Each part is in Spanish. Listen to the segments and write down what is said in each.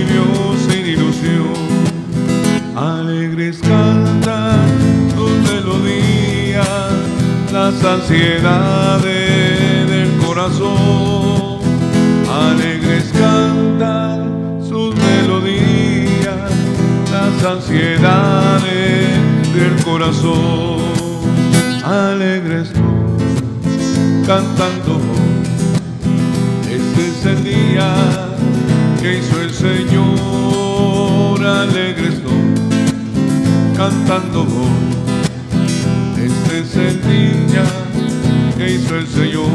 vivió sin ilusión. Alegres cantan sus melodías, las ansiedades del corazón. Alegres cantan sus melodías, las ansiedades del corazón. Alegres cantando, este es el día que hizo el Señor. Alegres cantando, este es el día que hizo el Señor.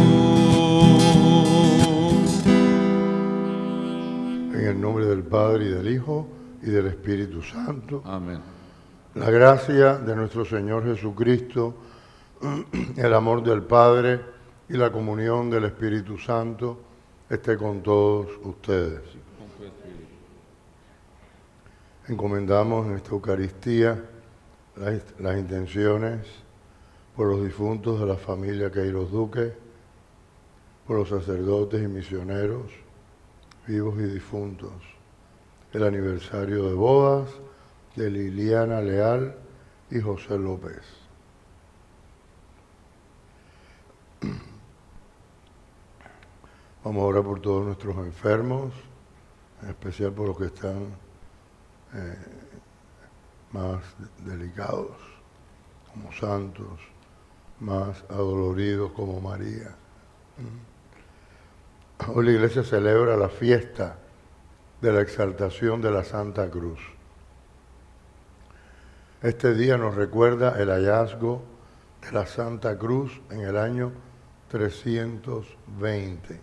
En el nombre del Padre y del Hijo y del Espíritu Santo. Amén. La gracia de nuestro Señor Jesucristo, el amor del Padre y la comunión del Espíritu Santo esté con todos ustedes. Encomendamos en esta Eucaristía las intenciones por los difuntos de la familia Queiroz Duque, por los sacerdotes y misioneros, vivos y difuntos, el aniversario de bodas de Liliana Leal y José López. Vamos a orar por todos nuestros enfermos, en especial por los que están más delicados, como santos, más adoloridos como María. Hoy la Iglesia celebra la fiesta de la exaltación de la Santa Cruz. Este día nos recuerda el hallazgo de la Santa Cruz en el año 320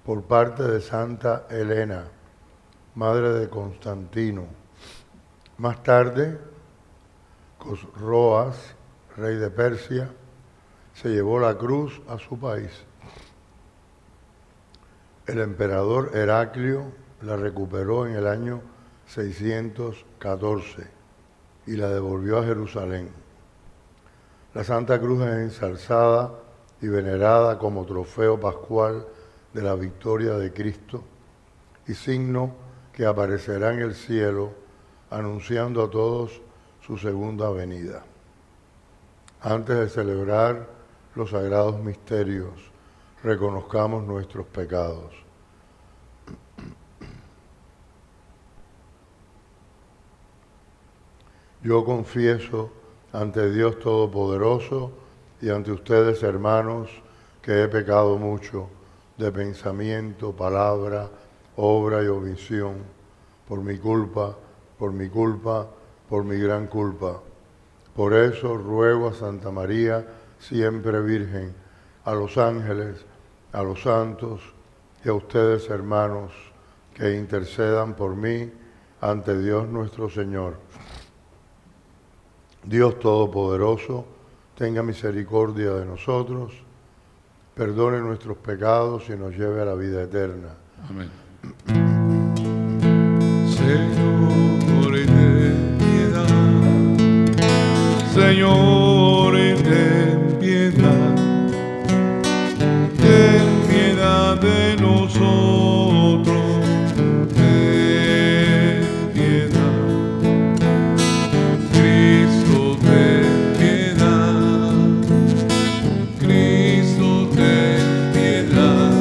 por parte de Santa Elena, madre de Constantino. Más tarde, Cosroas, rey de Persia, se llevó la cruz a su país. El emperador Heraclio la recuperó en el año 614 y la devolvió a Jerusalén. La Santa Cruz es ensalzada y venerada como trofeo pascual de la victoria de Cristo y signo que aparecerá en el cielo anunciando a todos su segunda venida. Antes de celebrar los sagrados misterios, reconozcamos nuestros pecados. Yo confieso ante Dios Todopoderoso y ante ustedes, hermanos, que he pecado mucho de pensamiento, palabra, obra y omisión, por mi culpa, por mi gran culpa. Por eso ruego a Santa María, siempre Virgen, a los ángeles, a los santos y a ustedes, hermanos, que intercedan por mí ante Dios nuestro Señor. Dios Todopoderoso, tenga misericordia de nosotros, perdone nuestros pecados y nos lleve a la vida eterna. Amén. Señor, ten piedad. Señor, ten piedad. Ten piedad de nosotros. Ten piedad. Cristo, ten piedad. Cristo, ten piedad.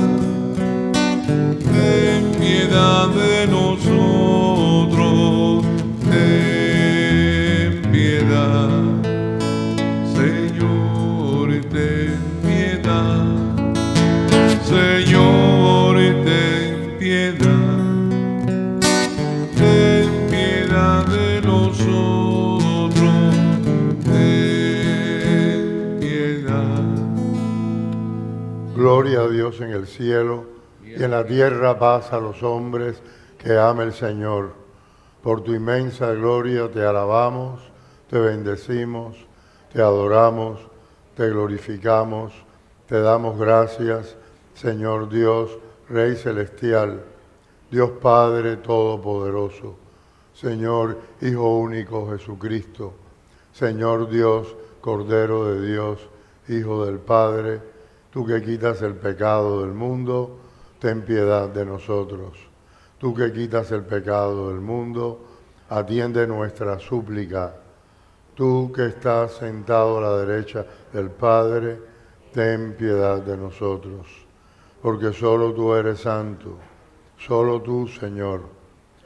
Ten piedad de nosotros. Ten piedad. Señor, ten piedad. Señor, ten piedad. Ten piedad de nosotros. Ten piedad. Gloria a Dios en el cielo y en la tierra paz a los hombres que ama el Señor. Por tu inmensa gloria te alabamos, te bendecimos, te adoramos, te glorificamos, te damos gracias, Señor Dios, Rey celestial, Dios Padre todopoderoso, Señor Hijo único Jesucristo, Señor Dios, Cordero de Dios, Hijo del Padre, tú que quitas el pecado del mundo, ten piedad de nosotros. Tú que quitas el pecado del mundo, atiende nuestra súplica. Tú que estás sentado a la derecha del Padre, ten piedad de nosotros, porque solo tú eres santo, solo tú, Señor,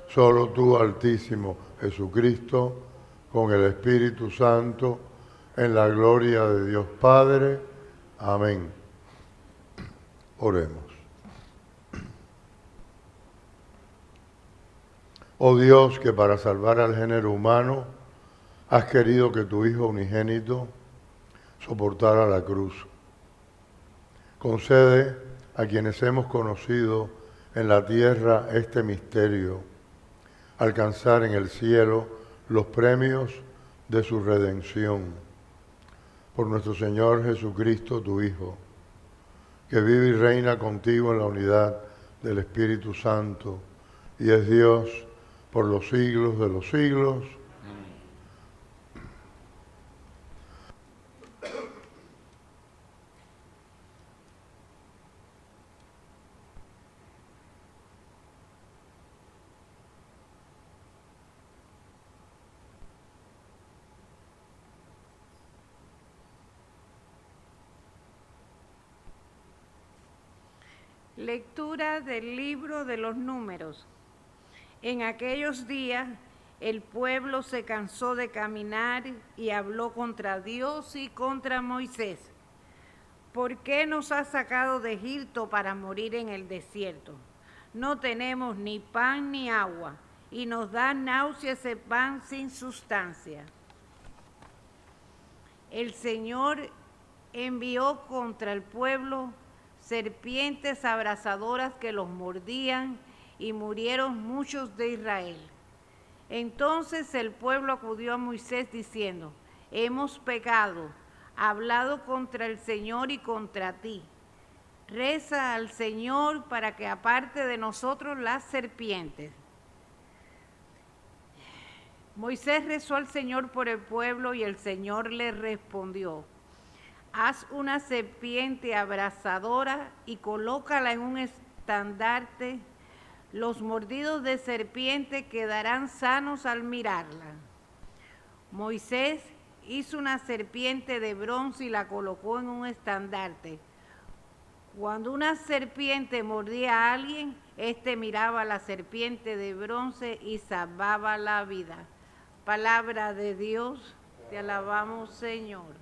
solo tú, Altísimo Jesucristo, con el Espíritu Santo, en la gloria de Dios Padre. Amén. Oremos. Oh Dios, que para salvar al género humano has querido que tu Hijo unigénito soportara la cruz. Concede a quienes hemos conocido en la tierra este misterio, alcanzar en el cielo los premios de su redención. Por nuestro Señor Jesucristo, tu Hijo, que vive y reina contigo en la unidad del Espíritu Santo, y es Dios por los siglos de los siglos. Lectura del libro de los Números. En aquellos días el pueblo se cansó de caminar y habló contra Dios y contra Moisés. ¿Por qué nos has sacado de Egipto para morir en el desierto? No tenemos ni pan ni agua, y nos da náusea ese pan sin sustancia. El Señor envió contra el pueblo serpientes abrasadoras que los mordían, y murieron muchos de Israel. Entonces el pueblo acudió a Moisés diciendo: hemos pecado, hablado contra el Señor y contra ti. Reza al Señor para que aparte de nosotros las serpientes. Moisés rezó al Señor por el pueblo, y el Señor le respondió: haz una serpiente abrasadora y colócala en un estandarte. Los mordidos de serpiente quedarán sanos al mirarla. Moisés hizo una serpiente de bronce y la colocó en un estandarte. Cuando una serpiente mordía a alguien, éste miraba a la serpiente de bronce y salvaba la vida. Palabra de Dios, te alabamos, Señor.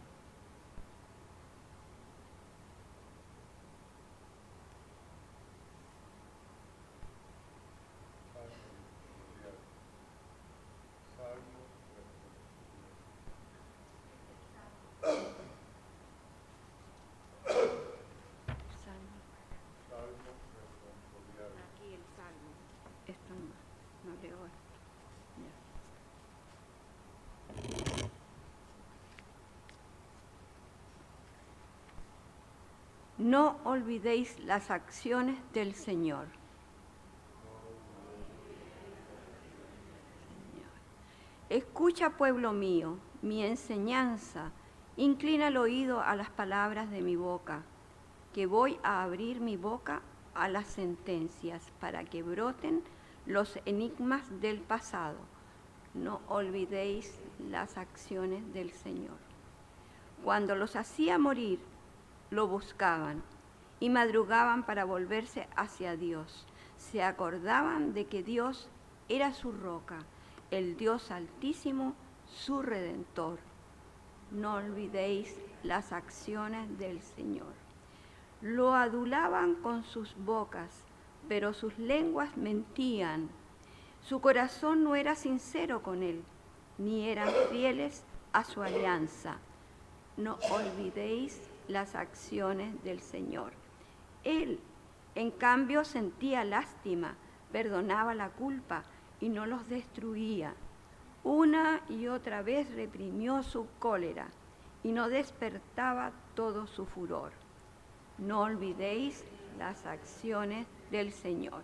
No olvidéis las acciones del Señor. Escucha, pueblo mío, mi enseñanza, inclina el oído a las palabras de mi boca, que voy a abrir mi boca a las sentencias para que broten los enigmas del pasado. No olvidéis las acciones del Señor. Cuando los hacía morir, lo buscaban y madrugaban para volverse hacia Dios. Se acordaban de que Dios era su roca, el Dios Altísimo, su Redentor. No olvidéis las acciones del Señor. Lo adulaban con sus bocas, pero sus lenguas mentían. Su corazón no era sincero con él, ni eran fieles a su alianza. No olvidéis las acciones del Señor. Él, en cambio, sentía lástima, perdonaba la culpa y no los destruía. Una y otra vez reprimió su cólera y no despertaba todo su furor. No olvidéis las acciones del Señor.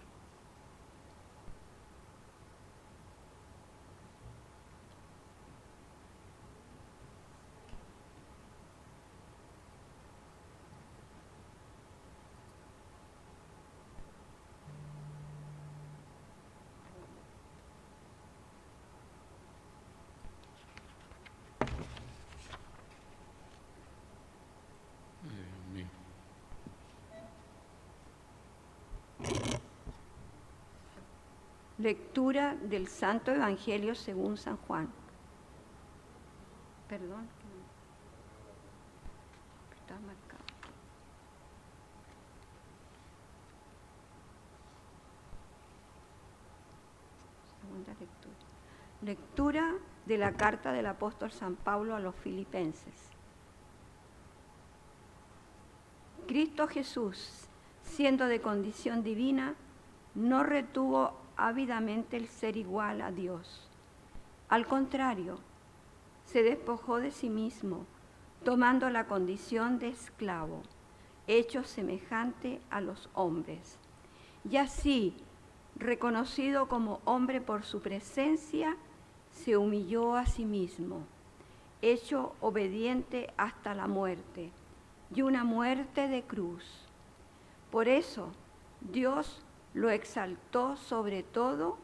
Lectura del Santo Evangelio según San Juan. Perdón. Está marcado. Segunda lectura. Lectura de la carta del apóstol San Pablo a los Filipenses. Cristo Jesús, siendo de condición divina, no retuvo ávidamente el ser igual a Dios. Al contrario, se despojó de sí mismo, tomando la condición de esclavo, hecho semejante a los hombres. Y así, reconocido como hombre por su presencia, se humilló a sí mismo, hecho obediente hasta la muerte, y una muerte de cruz. Por eso, Dios lo exaltó sobre todo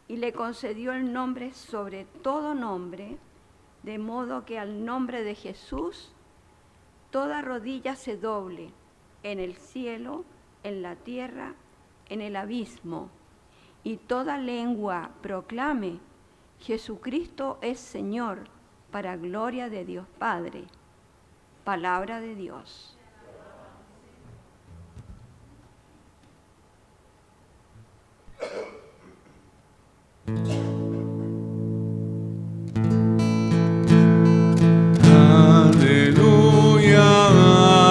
y le concedió el nombre sobre todo nombre, de modo que al nombre de Jesús toda rodilla se doble, en el cielo, en la tierra, en el abismo, y toda lengua proclame: Jesucristo es Señor, para gloria de Dios Padre. Palabra de Dios. Aleluya,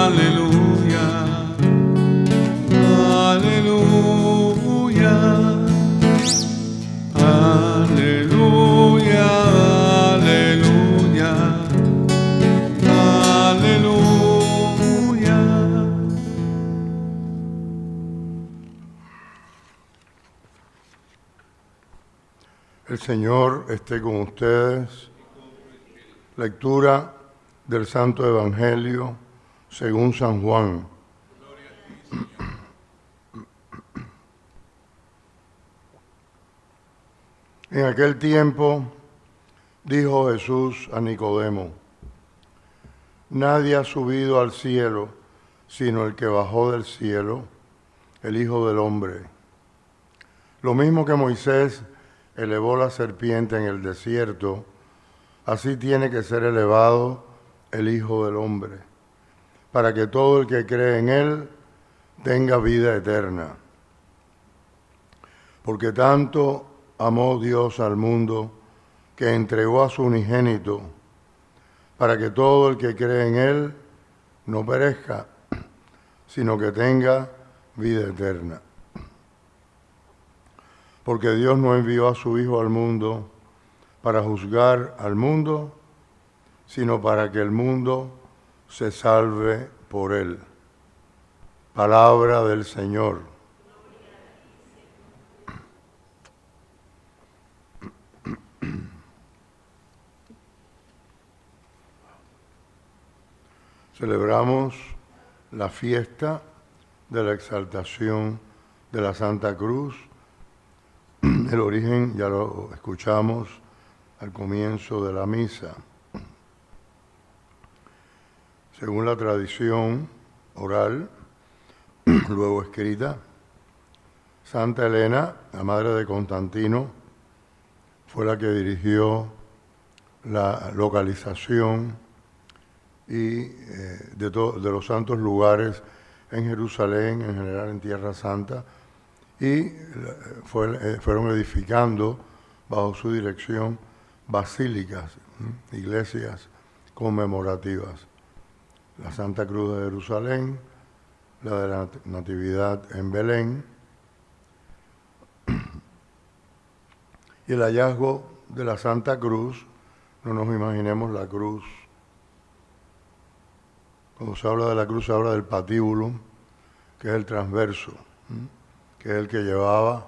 aleluya, aleluya, aleluya, aleluya, aleluya. El Señor esté con ustedes. Lectura del Santo Evangelio según San Juan. En aquel tiempo dijo Jesús a Nicodemo: nadie ha subido al cielo sino el que bajó del cielo, el Hijo del Hombre. Lo mismo que Moisés elevó la serpiente en el desierto, así tiene que ser elevado el Hijo del Hombre, para que todo el que cree en Él tenga vida eterna. Porque tanto amó Dios al mundo, que entregó a su unigénito, para que todo el que cree en Él no perezca, sino que tenga vida eterna. Porque Dios no envió a su Hijo al mundo para juzgar al mundo, sino para que el mundo se salve por Él. Palabra del Señor. Celebramos la fiesta de la exaltación de la Santa Cruz. El origen ya lo escuchamos al comienzo de la misa. Según la tradición oral, luego escrita, Santa Elena, la madre de Constantino, fue la que dirigió la localización y de los santos lugares en Jerusalén, en general en Tierra Santa, y fueron edificando bajo su dirección basílicas, iglesias conmemorativas. La Santa Cruz de Jerusalén, la de la Natividad en Belén, y el hallazgo de la Santa Cruz. No nos imaginemos la cruz. Cuando se habla de la cruz, se habla del patíbulum, que es el transverso, que es el que llevaba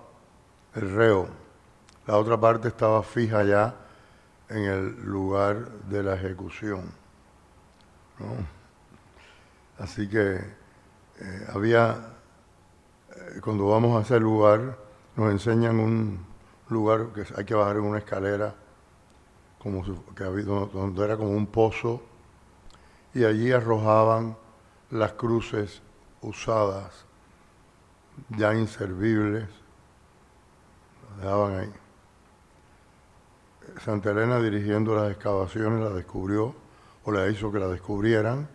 el reo. La otra parte estaba fija ya en el lugar de la ejecución, ¿no? Así que cuando vamos a ese lugar, nos enseñan un lugar que hay que bajar en una escalera, donde era como un pozo, y allí arrojaban las cruces usadas, ya inservibles, dejaban ahí. Santa Elena, dirigiendo las excavaciones, la descubrió o la hizo que la descubrieran,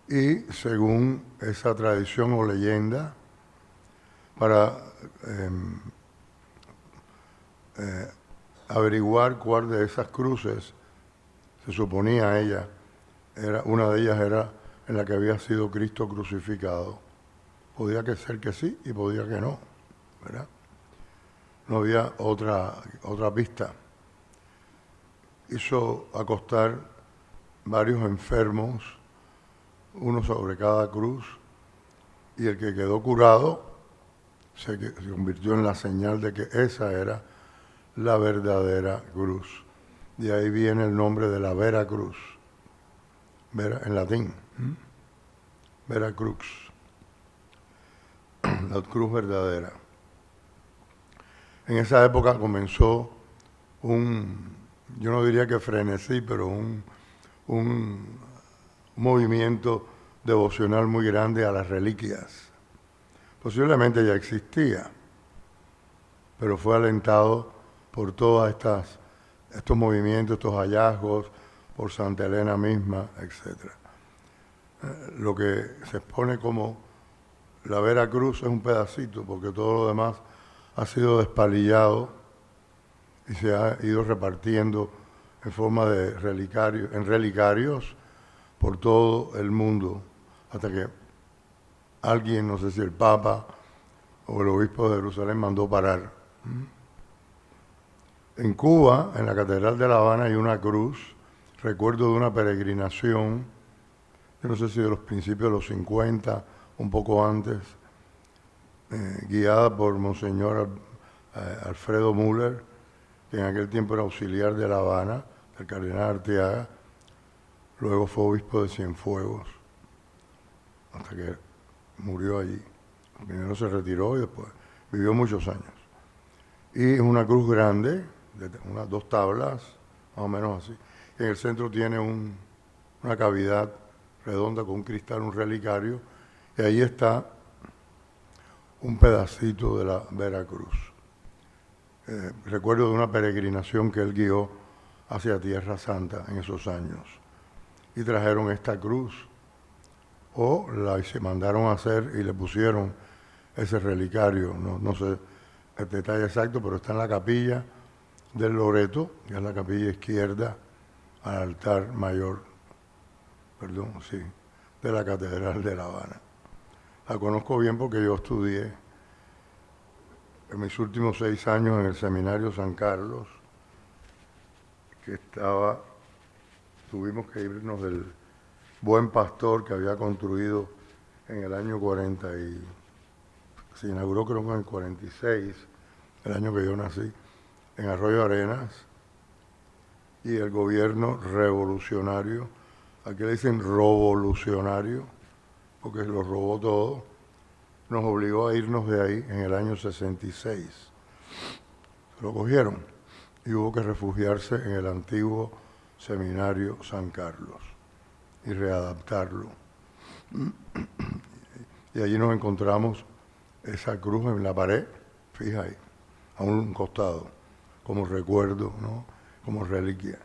y según esa tradición o leyenda, para averiguar cuál de esas cruces se suponía ella, una de ellas era en la que había sido Cristo crucificado. Podía ser que sí y podía que no, ¿verdad? No había otra pista. Hizo acostar varios enfermos, uno sobre cada cruz, y el que quedó curado se convirtió en la señal de que esa era la verdadera cruz. De ahí viene el nombre de la Vera Cruz, en latín, Vera Crux, la cruz verdadera. En esa época comenzó yo no diría que frenesí, pero un movimiento devocional muy grande a las reliquias. Posiblemente ya existía, pero fue alentado por todos estos movimientos, estos hallazgos, por Santa Elena misma, etc. Lo que se expone como la Vera Cruz es un pedacito, porque todo lo demás ha sido despalillado y se ha ido repartiendo en forma de relicarios por todo el mundo, hasta que alguien, no sé si el Papa o el Obispo de Jerusalén, mandó parar. En Cuba, en la Catedral de La Habana, hay una cruz, recuerdo de una peregrinación, yo no sé si de los principios de los 50, un poco antes, guiada por Monseñor Alfredo Müller, que en aquel tiempo era auxiliar de La Habana, del cardenal Arteaga, luego fue obispo de Cienfuegos, hasta que murió allí. Primero se retiró y después vivió muchos años. Y es una cruz grande, de unas 2 tablas, más o menos así. Y en el centro tiene una cavidad redonda con un cristal, un relicario, y ahí está un pedacito de la Vera Cruz. Recuerdo de una peregrinación que él guió hacia Tierra Santa en esos años. Y trajeron esta cruz, o se mandaron a hacer y le pusieron ese relicario. No sé el detalle exacto, pero está en la capilla del Loreto, que es la capilla izquierda al altar mayor, de la Catedral de La Habana. La conozco bien porque yo estudié en mis últimos 6 años en el Seminario San Carlos, que tuvimos que irnos del Buen Pastor que había construido en el año 40 se inauguró creo que en el 46, el año que yo nací, en Arroyo Arenas, y el gobierno revolucionario, aquí le dicen revolucionario, porque lo robó todo, nos obligó a irnos de ahí en el año 66. Se lo cogieron y hubo que refugiarse en el antiguo Seminario San Carlos y readaptarlo. Y allí nos encontramos esa cruz en la pared, fija ahí, a un costado, como recuerdo, ¿no? Como reliquia.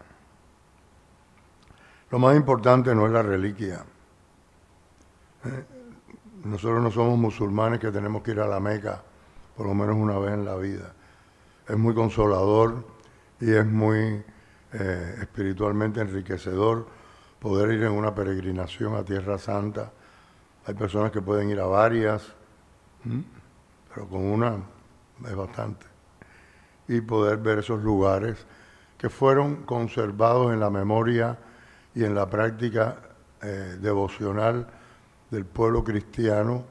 Lo más importante no es la reliquia. Nosotros no somos musulmanes que tenemos que ir a la Meca por lo menos una vez en la vida. Es muy consolador y es muy espiritualmente enriquecedor poder ir en una peregrinación a Tierra Santa. Hay personas que pueden ir a varias, pero con una es bastante. Y poder ver esos lugares que fueron conservados en la memoria y en la práctica devocional del pueblo cristiano,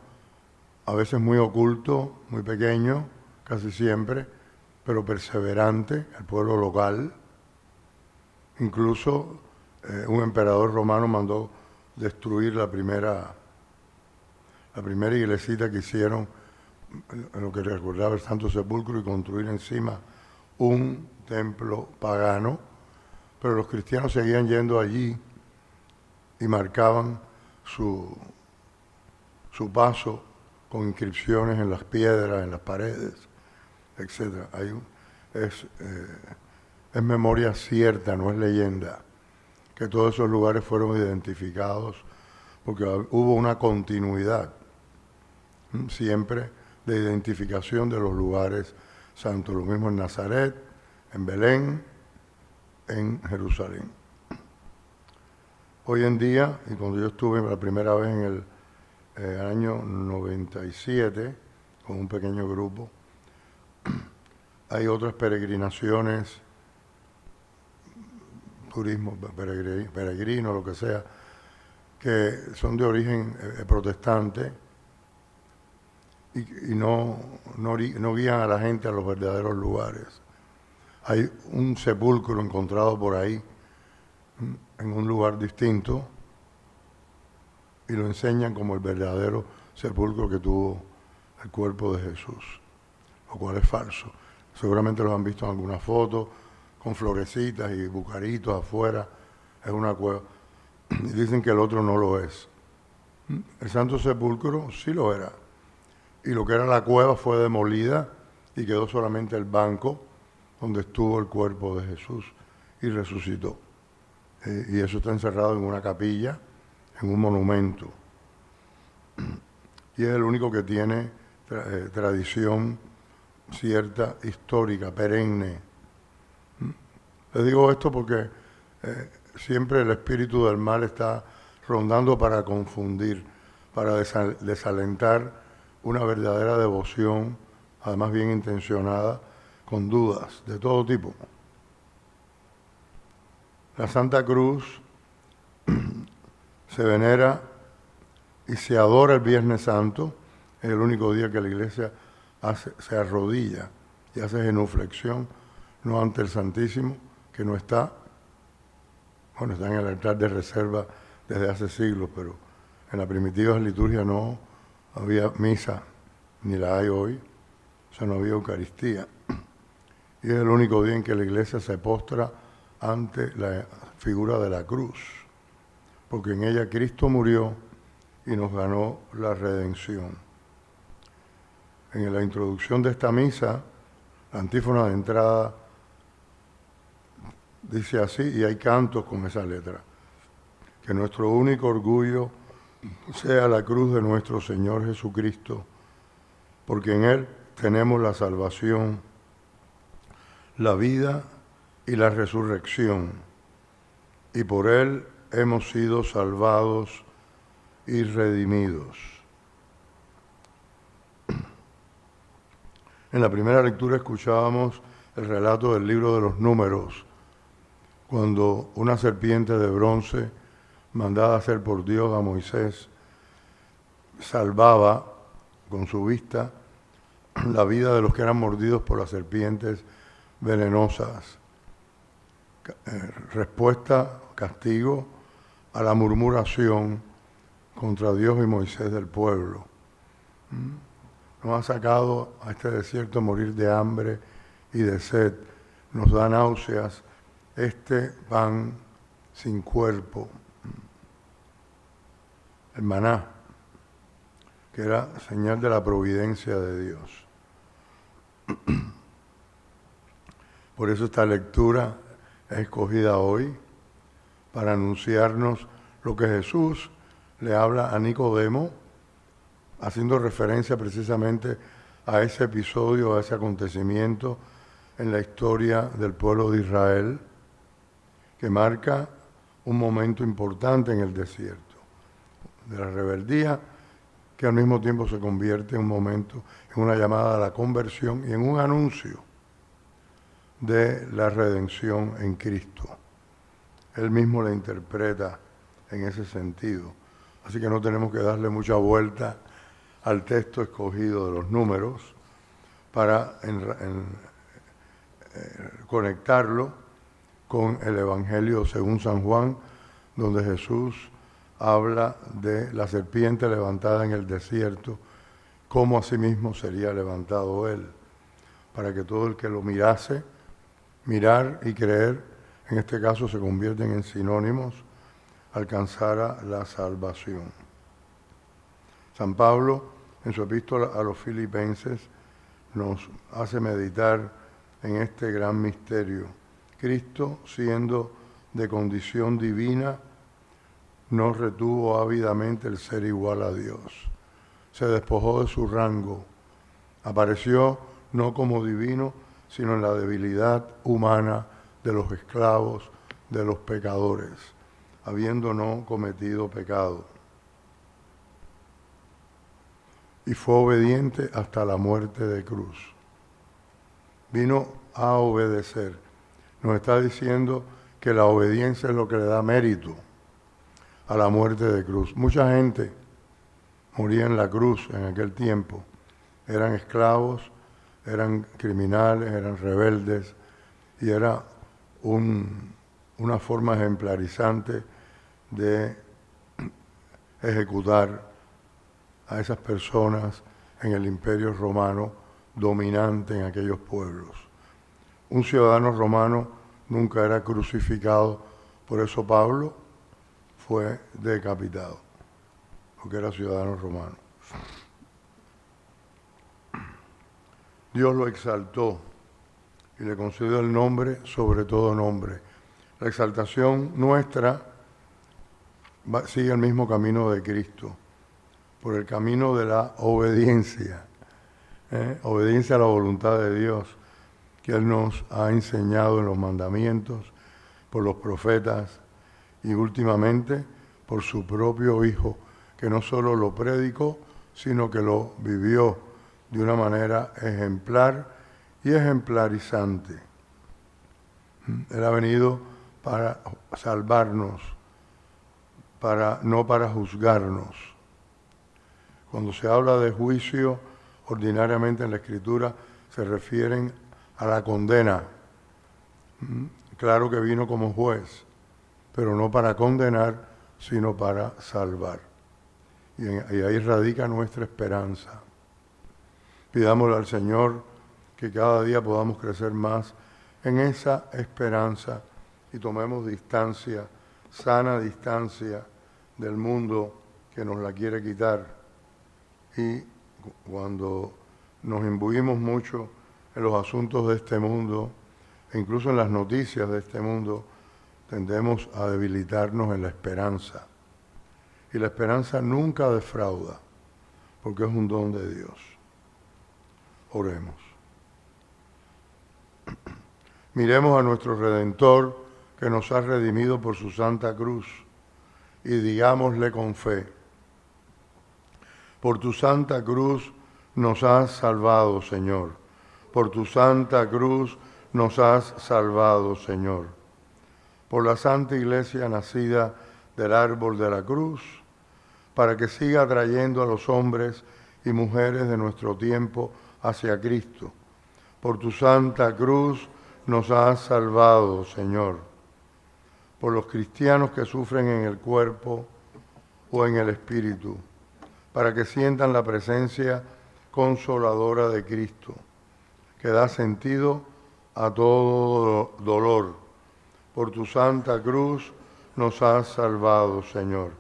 a veces muy oculto, muy pequeño, casi siempre, pero perseverante, el pueblo local. Incluso un emperador romano mandó destruir la primera iglesita que hicieron, en lo que recordaba el Santo Sepulcro, y construir encima un templo pagano, pero los cristianos seguían yendo allí y marcaban su paso con inscripciones en las piedras, en las paredes, etc. Es memoria cierta, no es leyenda, que todos esos lugares fueron identificados porque hubo una continuidad siempre de identificación de los lugares santos. Lo mismo en Nazaret, en Belén, en Jerusalén. Hoy en día, y cuando yo estuve la primera vez en el año 97, con un pequeño grupo, hay otras peregrinaciones, turismo peregrino, lo que sea, que son de origen protestante y no guían a la gente a los verdaderos lugares. Hay un sepulcro encontrado por ahí, en un lugar distinto, y lo enseñan como el verdadero sepulcro que tuvo el cuerpo de Jesús, lo cual es falso. Seguramente lo han visto en alguna foto, con florecitas y bucaritos afuera, es una cueva. Y dicen que el otro no lo es. El Santo Sepulcro sí lo era. Y lo que era la cueva fue demolida y quedó solamente el banco donde estuvo el cuerpo de Jesús y resucitó. Y eso está encerrado en una capilla, en un monumento. Y es el único que tiene tradición cierta, histórica, perenne. Les digo esto porque siempre el espíritu del mal está rondando para confundir, para desalentar una verdadera devoción, además bien intencionada, con dudas de todo tipo. La Santa Cruz se venera y se adora el Viernes Santo, es el único día que la Iglesia se arrodilla y hace genuflexión, no ante el Santísimo, que no está, bueno, está en el altar de reserva desde hace siglos, pero en la primitiva liturgia no había misa, ni la hay hoy, o sea, no había Eucaristía. Y es el único día en que la Iglesia se postra ante la figura de la cruz, porque en ella Cristo murió y nos ganó la redención. En la introducción de esta misa, la antífona de entrada dice así, y hay cantos con esa letra: que nuestro único orgullo sea la cruz de nuestro Señor Jesucristo, porque en Él tenemos la salvación, la vida y la resurrección, y por Él hemos sido salvados y redimidos. En la primera lectura escuchábamos el relato del libro de los Números, cuando una serpiente de bronce, mandada a hacer por Dios a Moisés, salvaba con su vista la vida de los que eran mordidos por las serpientes venenosas. Respuesta, castigo a la murmuración contra Dios y Moisés del pueblo. Nos ha sacado a este desierto a morir de hambre y de sed. Nos da náuseas este pan sin cuerpo, el maná, que era señal de la providencia de Dios. Por eso esta lectura es escogida hoy para anunciarnos lo que Jesús le habla a Nicodemo, haciendo referencia precisamente a ese episodio, a ese acontecimiento en la historia del pueblo de Israel, que marca un momento importante en el desierto, de la rebeldía, que al mismo tiempo se convierte en un momento, en una llamada a la conversión y en un anuncio de la redención en Cristo. Él mismo la interpreta en ese sentido. Así que no tenemos que darle mucha vuelta al texto escogido de los Números para conectarlo con el Evangelio según San Juan, donde Jesús habla de la serpiente levantada en el desierto, cómo asimismo sería levantado él, para que todo el que lo mirase, mirar y creer, en este caso se convierten en sinónimos, alcanzara la salvación. San Pablo, en su epístola a los Filipenses, nos hace meditar en este gran misterio. Cristo, siendo de condición divina, no retuvo ávidamente el ser igual a Dios. Se despojó de su rango. Apareció no como divino, sino en la debilidad humana de los esclavos, de los pecadores, habiendo no cometido pecado. Y fue obediente hasta la muerte de cruz. Vino a obedecer. Nos está diciendo que la obediencia es lo que le da mérito a la muerte de cruz. Mucha gente moría en la cruz en aquel tiempo. Eran esclavos, eran criminales, eran rebeldes, y era una forma ejemplarizante de ejecutar a esas personas en el Imperio Romano dominante en aquellos pueblos. Un ciudadano romano nunca era crucificado, por eso Pablo fue decapitado, porque era ciudadano romano. Dios lo exaltó y le concedió el nombre sobre todo nombre. La exaltación nuestra sigue el mismo camino de Cristo, por el camino de la obediencia, obediencia a la voluntad de Dios, que Él nos ha enseñado en los mandamientos, por los profetas y últimamente por su propio Hijo, que no solo lo predicó, sino que lo vivió de una manera ejemplar y ejemplarizante. Él ha venido para salvarnos, no para juzgarnos. Cuando se habla de juicio, ordinariamente en la Escritura se refieren a la condena. Claro que vino como juez, pero no para condenar, sino para salvar. Y ahí radica nuestra esperanza. Pidámosle al Señor que cada día podamos crecer más en esa esperanza y tomemos distancia, sana distancia del mundo que nos la quiere quitar. Y cuando nos imbuimos mucho en los asuntos de este mundo, e incluso en las noticias de este mundo, tendemos a debilitarnos en la esperanza. Y la esperanza nunca defrauda, porque es un don de Dios. Oremos. Miremos a nuestro Redentor, que nos ha redimido por su santa cruz, y digámosle con fe: por tu santa cruz nos has salvado, Señor. Por tu santa cruz nos has salvado, Señor. Por la Santa Iglesia nacida del árbol de la cruz, para que siga atrayendo a los hombres y mujeres de nuestro tiempo hacia Cristo. Por tu santa cruz nos has salvado, Señor. Por los cristianos que sufren en el cuerpo o en el espíritu, para que sientan la presencia consoladora de Cristo, que da sentido a todo dolor. Por tu santa cruz nos has salvado, Señor.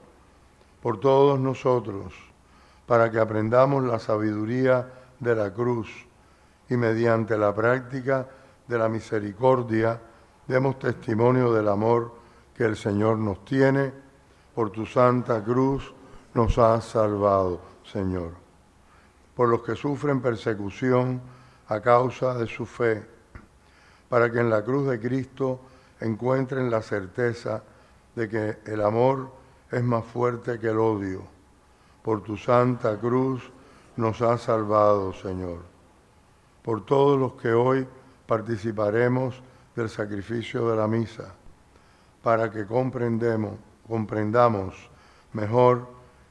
Por todos nosotros, para que aprendamos la sabiduría de la cruz y mediante la práctica de la misericordia demos testimonio del amor que el Señor nos tiene. Por tu santa cruz nos has salvado, Señor. Por los que sufren persecución a causa de su fe, para que en la cruz de Cristo encuentren la certeza de que el amor es más fuerte que el odio. Por tu santa cruz nos has salvado, Señor. Por todos los que hoy participaremos del sacrificio de la misa, para que comprendamos mejor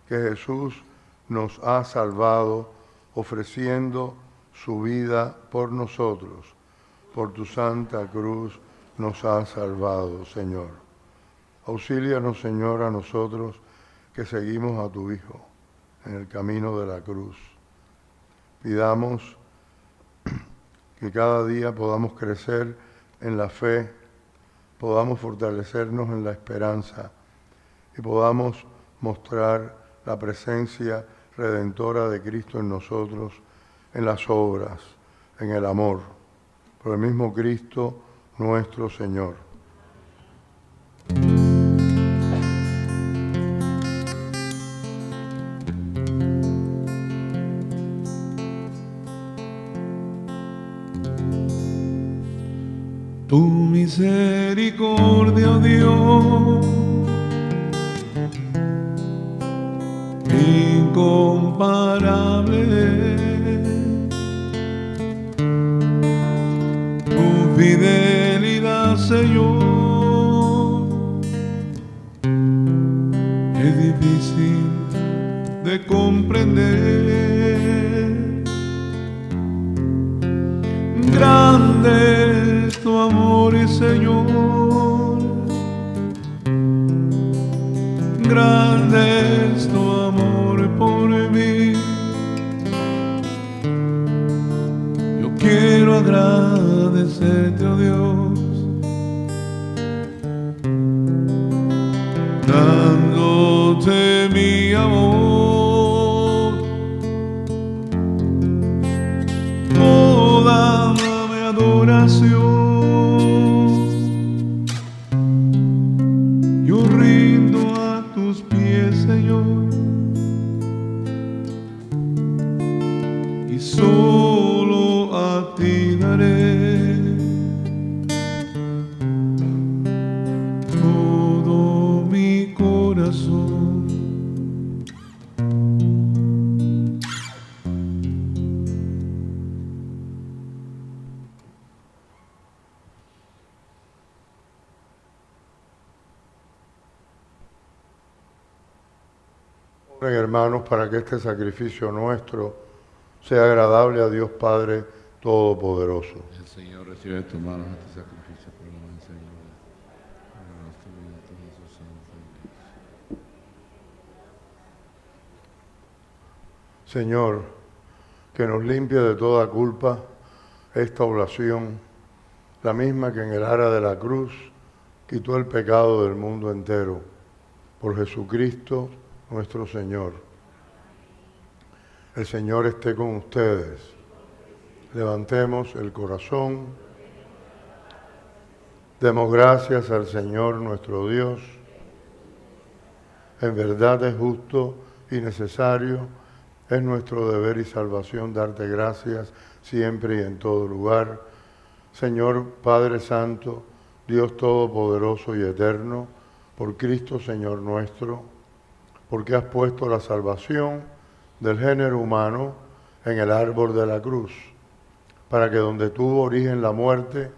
que Jesús nos ha salvado ofreciendo su vida por nosotros. Por tu santa cruz nos has salvado, Señor. Auxílianos, Señor, a nosotros que seguimos a tu Hijo en el camino de la cruz. Pidamos que cada día podamos crecer en la fe, podamos fortalecernos en la esperanza y podamos mostrar la presencia redentora de Cristo en nosotros, en las obras, en el amor, por el mismo Cristo nuestro Señor. Tu misericordia, oh Dios, incomparable, tu fidelidad, Señor, es difícil de comprender. Grande es tu amor, Señor, grande es tu amor por mí. Yo quiero agradecerte, oh Dios, dándote mi amor, toda mi adoración. Yo rindo a tus pies, Señor, y solo a ti daré todo mi corazón. Oren, hermanos, para que este sacrificio nuestro sea agradable a Dios Padre Todopoderoso. El Señor recibe de tu mano este sacrificio por la Señor. Señor, que nos limpie de toda culpa esta oblación, la misma que en el ara de la cruz quitó el pecado del mundo entero, por Jesucristo nuestro Señor. El Señor esté con ustedes. Levantemos el corazón. Demos gracias al Señor nuestro Dios. En verdad es justo y necesario, es nuestro deber y salvación darte gracias siempre y en todo lugar. Señor Padre Santo, Dios Todopoderoso y Eterno, por Cristo Señor nuestro, porque has puesto la salvación del género humano en el árbol de la cruz, para que donde tuvo origen la muerte,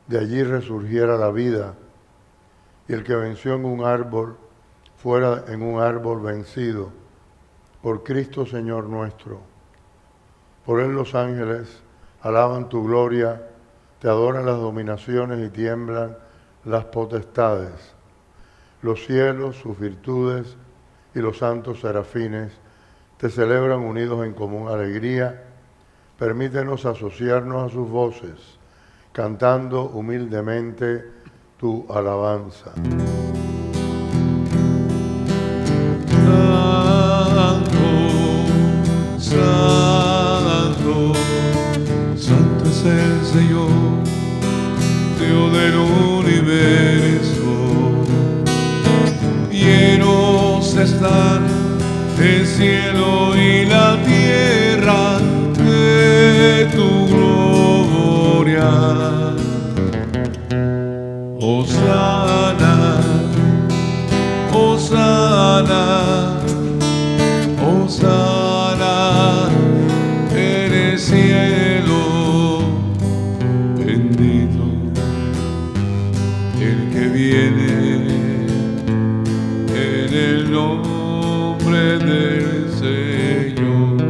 de allí resurgiera la vida, y el que venció en un árbol fuera en un árbol vencido, por Cristo Señor nuestro. Por él los ángeles alaban tu gloria, te adoran las dominaciones y tiemblan las potestades. Los cielos, sus virtudes y los santos serafines te celebran unidos en común alegría. Permítenos asociarnos a sus voces, cantando humildemente tu alabanza. Santo, santo es el Señor, Dios del universo. Llenos están el cielo y la tierra de tu gloria. Hosana, Hosana, Hosana en el cielo. Bendito el que viene en el nombre del Señor.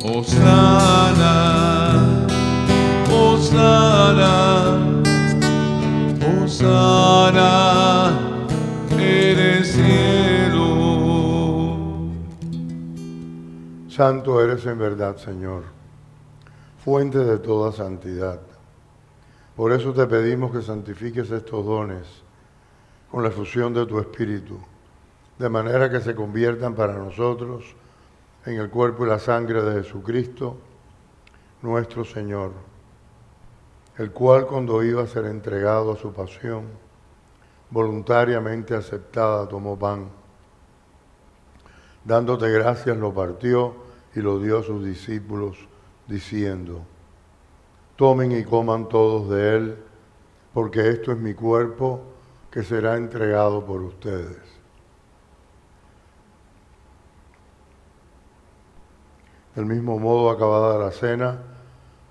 Hosana, Hosana, Hosana en el cielo. Santo eres en verdad, Señor, fuente de toda santidad. Por eso te pedimos que santifiques estos dones con la efusión de tu Espíritu, de manera que se conviertan para nosotros en el cuerpo y la sangre de Jesucristo, nuestro Señor, el cual cuando iba a ser entregado a su pasión, voluntariamente aceptada, tomó pan. Dándote gracias, lo partió y lo dio a sus discípulos, diciendo: tomen y coman todos de él, porque esto es mi cuerpo que será entregado por ustedes. Del mismo modo, acabada la cena,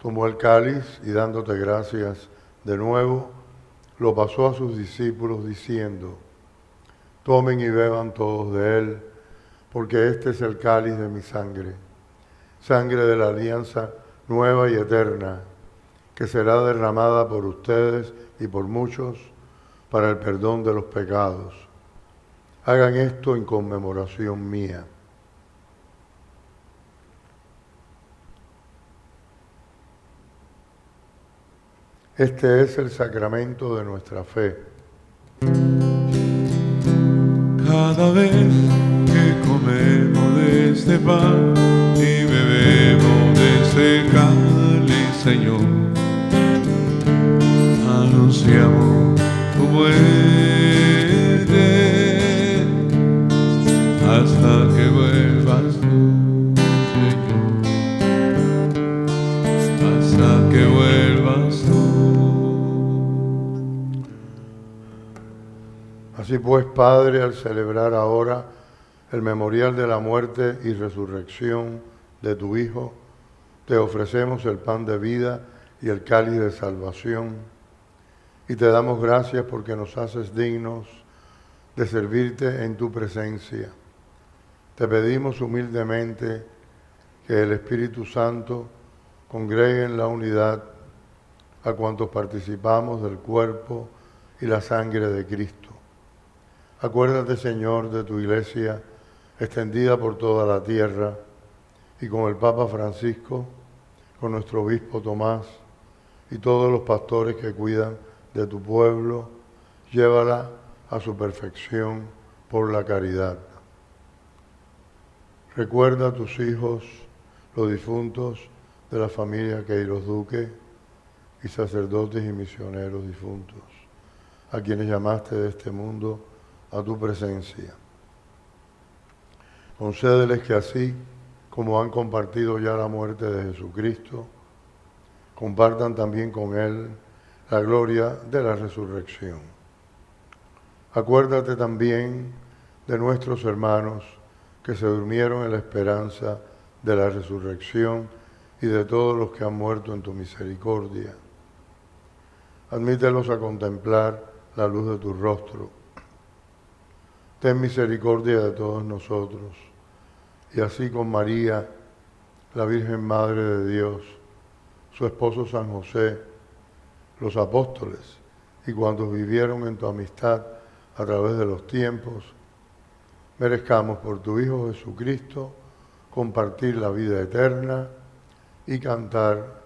tomó el cáliz y dándote gracias de nuevo, lo pasó a sus discípulos diciendo: tomen y beban todos de él, porque este es el cáliz de mi sangre, sangre de la alianza nueva y eterna, que será derramada por ustedes y por muchos para el perdón de los pecados. Hagan esto en conmemoración mía. Este es el sacramento de nuestra fe. Cada vez que comemos de este pan y bebemos de este cáliz, Señor, anunciamos tu muerte hasta que vuelvas tú, Señor, hasta que vuelvas tú. Así pues, Padre, al celebrar ahora el memorial de la muerte y resurrección de tu Hijo, te ofrecemos el pan de vida y el cáliz de salvación, y te damos gracias porque nos haces dignos de servirte en tu presencia. Te pedimos humildemente que el Espíritu Santo congregue en la unidad a cuantos participamos del cuerpo y la sangre de Cristo. Acuérdate, Señor, de tu Iglesia extendida por toda la tierra, y con el Papa Francisco, con nuestro Obispo Tomás y todos los pastores que cuidan de tu pueblo, llévala a su perfección por la caridad. Recuerda a tus hijos, los difuntos de la familia Queiroz Duque, y sacerdotes y misioneros difuntos, a quienes llamaste de este mundo a tu presencia. Concédeles que así como han compartido ya la muerte de Jesucristo, compartan también con Él la gloria de la resurrección. Acuérdate también de nuestros hermanos que se durmieron en la esperanza de la resurrección y de todos los que han muerto en tu misericordia. Admítelos a contemplar la luz de tu rostro. Ten misericordia de todos nosotros, y así con María, la Virgen Madre de Dios, su esposo San José, los apóstoles y cuantos vivieron en tu amistad a través de los tiempos, merezcamos por tu Hijo Jesucristo compartir la vida eterna y cantar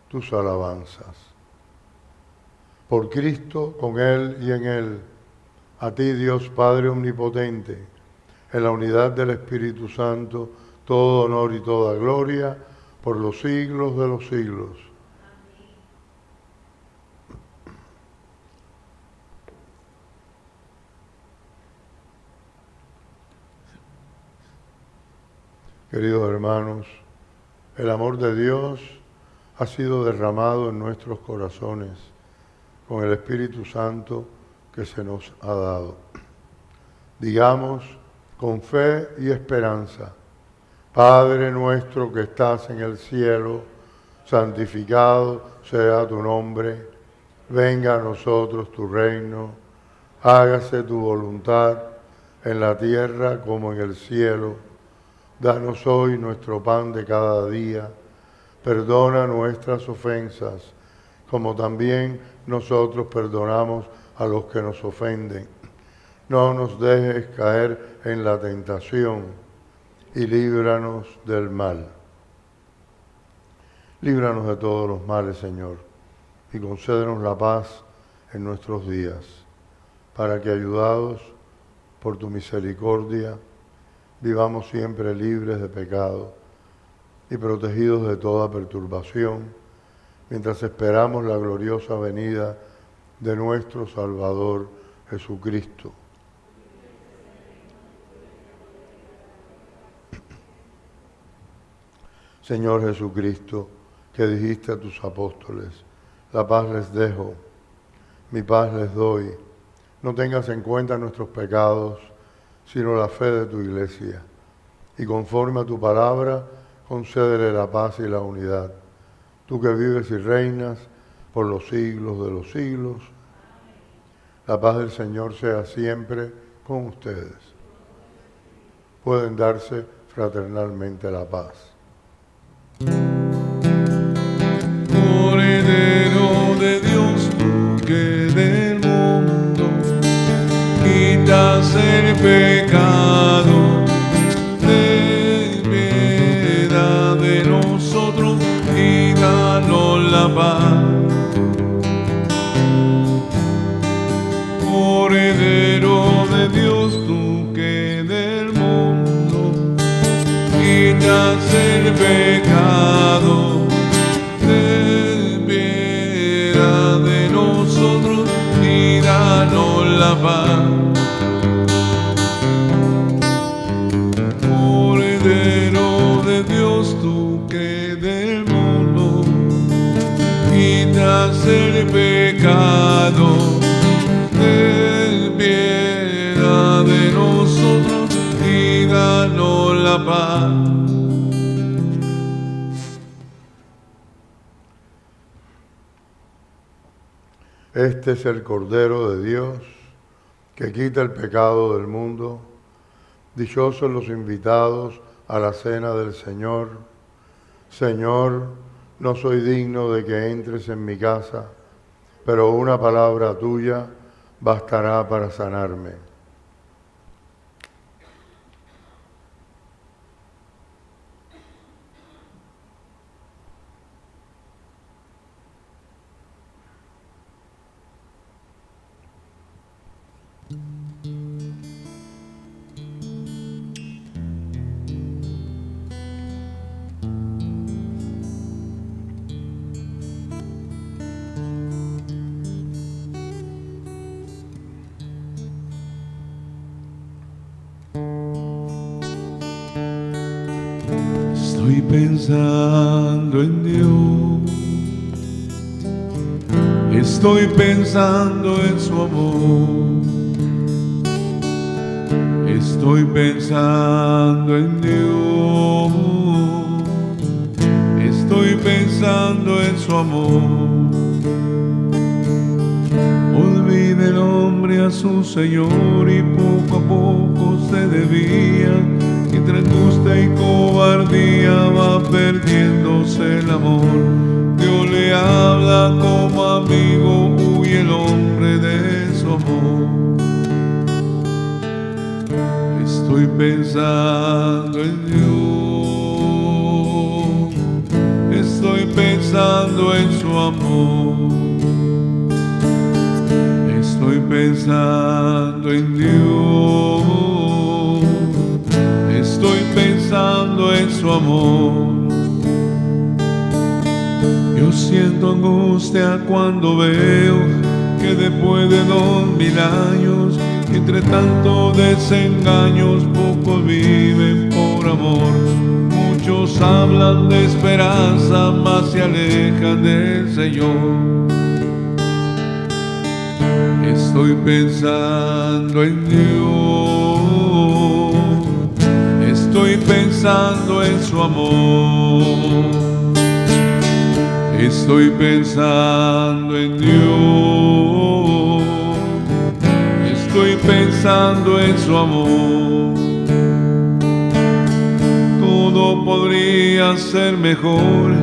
tus alabanzas. Por Cristo, con Él y en Él, a ti, Dios Padre Omnipotente, en la unidad del Espíritu Santo, todo honor y toda gloria, por los siglos de los siglos. Amén. Queridos hermanos, el amor de Dios ha sido derramado en nuestros corazones con el Espíritu Santo que se nos ha dado. Digamos con fe y esperanza: Padre nuestro que estás en el cielo, santificado sea tu nombre, venga a nosotros tu reino, hágase tu voluntad en la tierra como en el cielo. Danos hoy nuestro pan de cada día, perdona nuestras ofensas, como también nosotros perdonamos a los que nos ofenden. No nos dejes caer en la tentación y líbranos del mal. Líbranos de todos los males, Señor, y concédenos la paz en nuestros días, para que, ayudados por tu misericordia, vivamos siempre libres de pecado y protegidos de toda perturbación, mientras esperamos la gloriosa venida de nuestro Salvador Jesucristo. Señor Jesucristo, que dijiste a tus apóstoles, la paz les dejo, mi paz les doy. No tengas en cuenta nuestros pecados, sino la fe de tu iglesia. Y conforme a tu palabra, concédele la paz y la unidad. Tú que vives y reinas por los siglos de los siglos. La paz del Señor sea siempre con ustedes. Pueden darse fraternalmente la paz. Cordero de Dios, tú que del mundo quitas el pecado, ten piedad de nosotros y danos la paz. Cordero de Dios, tú que del mundo quitas el pecado, ten piedad de nosotros y danos la paz. Cordero de Dios, tú que del mundo quitas el pecado, ten piedad de nosotros y danos la paz. Este es el Cordero de Dios que quita el pecado del mundo. Dichosos los invitados a la cena del Señor. Señor, no soy digno de que entres en mi casa, pero una palabra tuya bastará para sanarme. Estoy pensando en Dios, estoy pensando en su amor, estoy pensando en Dios, estoy pensando en su amor. Olvida el hombre a su Señor y poco a poco se desvía. Entre angustia y cobardía va perdiéndose el amor. Dios le habla como amigo, huye el hombre de su amor. Estoy pensando en Dios, estoy pensando en su amor. Estoy pensando en Dios, estoy pensando en su amor. Yo siento angustia cuando veo que después de 2000 años, entre tantos desengaños, pocos viven por amor. Muchos hablan de esperanza, mas se alejan del Señor. Estoy pensando en Dios, estoy pensando en su amor. Estoy pensando en Dios, estoy pensando en su amor. Todo podría ser mejor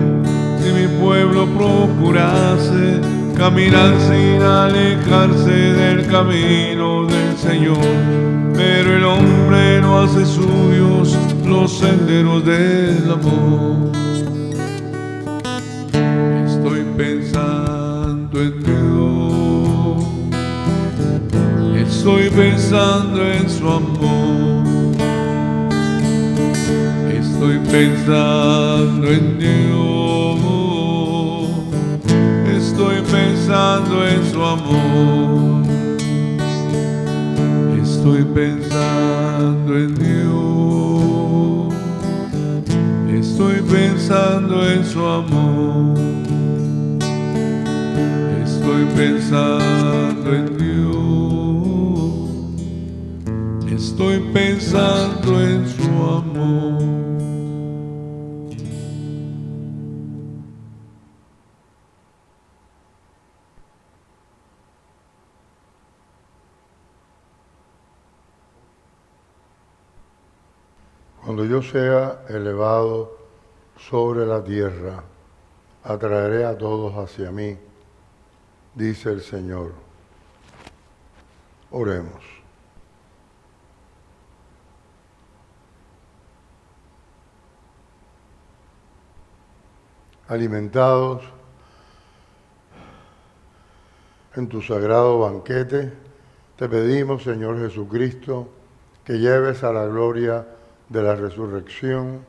si mi pueblo procurase caminar sin alejarse del camino del Señor. Pero el hombre no hace suyos los senderos del amor. Estoy pensando en Dios, estoy pensando en su amor. Estoy pensando en Dios, estoy pensando en su amor, estoy pensando en Dios, estoy pensando en su amor, estoy pensando en Dios, estoy pensando en su amor. Cuando yo sea elevado sobre la tierra, atraeré a todos hacia mí, dice el Señor. Oremos. Alimentados en tu sagrado banquete, te pedimos, Señor Jesucristo, que lleves a la gloria de la resurrección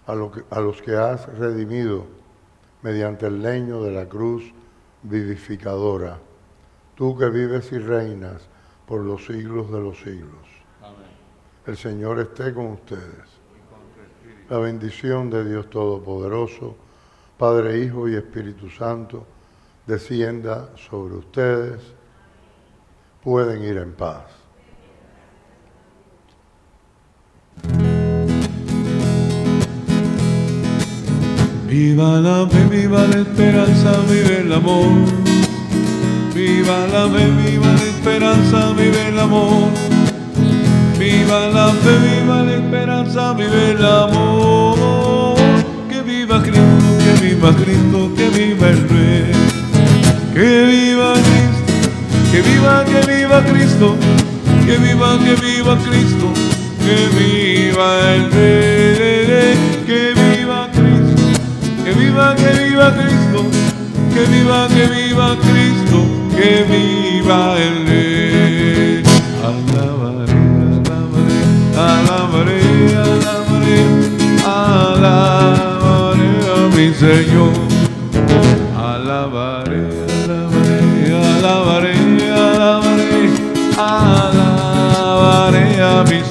a los que has redimido mediante el leño de la cruz vivificadora. Tú que vives y reinas por los siglos de los siglos. Amén. El Señor esté con ustedes. La bendición de Dios Todopoderoso, Padre, Hijo y Espíritu Santo, descienda sobre ustedes. Pueden ir en paz. Viva la fe, viva la esperanza, vive el amor. Viva la fe, viva la esperanza, vive el amor. Viva la fe, viva la esperanza, vive el amor. Que viva Cristo, que viva Cristo, que viva el Rey. Que viva Cristo, que viva Cristo, que viva Cristo, que viva el Rey. Que viva Cristo, que viva Cristo, que viva Cristo, que viva el Rey. Alabaré, alabaré, alabaré, alabaré, alabaré a mi Señor. Alabaré, alabaré, alabaré, alabaré, alabaré a mi